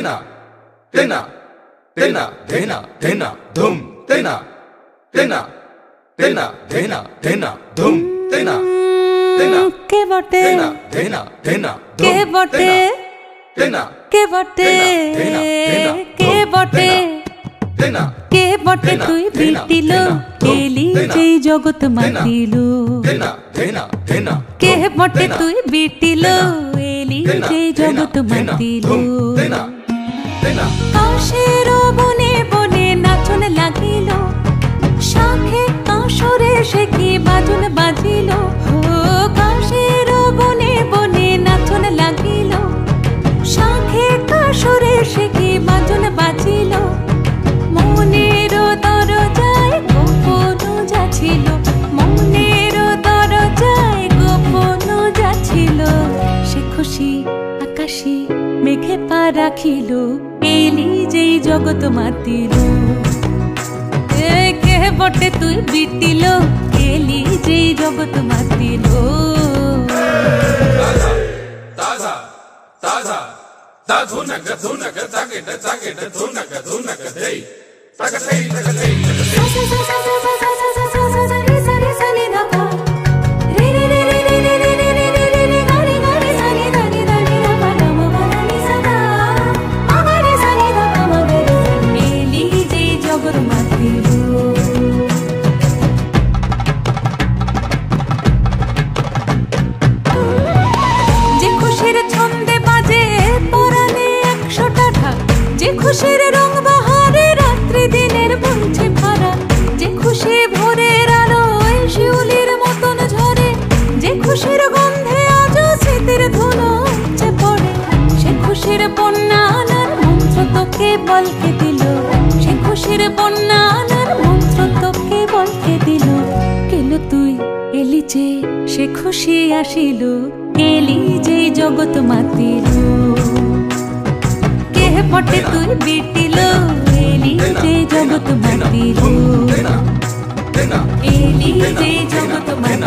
तेना तेना तेना धेना धेना धूम तेना तेना तेना धेना धेना धूम तेना तेना के बटे तेना धेना धेना के बटे तेना के बटे के बटे तेना के बटे তুই বিটিলো এলি যেই জগৎ মাতিলো तेना धेना धेना কে বটে তুই বিটিলো এলি যেই জগৎ মাতিলো तेना तेना কাশের বনে বনে নাচন লাগিল শাখে কাশরে সে কি বাজন বাজিল ও কাশের বনে বনে নাচন লাগিল শাখে কাশরে সে কি বাজন বাজিল মনের দরজায় গোপন যাচ্ছিল মনের দরজায় গোপন যাচ্ছিল সে খুশি আকাশে মেঘে পা রাখিল এলি যেই জগৎ মাতিল কে বটে তুই বিটিল এলি যেই জগৎ মাতিল ताजा ताजा ता धुनक धुनक ताकेट ताकेट धुनक धुनक दे तक दे तक दे খুশির রং বাহারে রাত্রি দিনের বলছে ভরা যে খুশি ভোরের আলোয় শিউলির মতন ঝরে যে খুশির গন্ধে আজ স্মৃতির ধুলো উপচে পড়ে সে খুশির বন্যা আনার মন্ত্র তোকে বলকে দিল সে খুশির বন্যা আনার মন্ত্র তোকে বলকে দিল কেন তুই এলি যে সে খুশি আসিল এলি যে জগৎ মাতিল বটে তুই বিটিলো এলি যে জগৎ মাতিল এলি যে জগৎ মাতিল।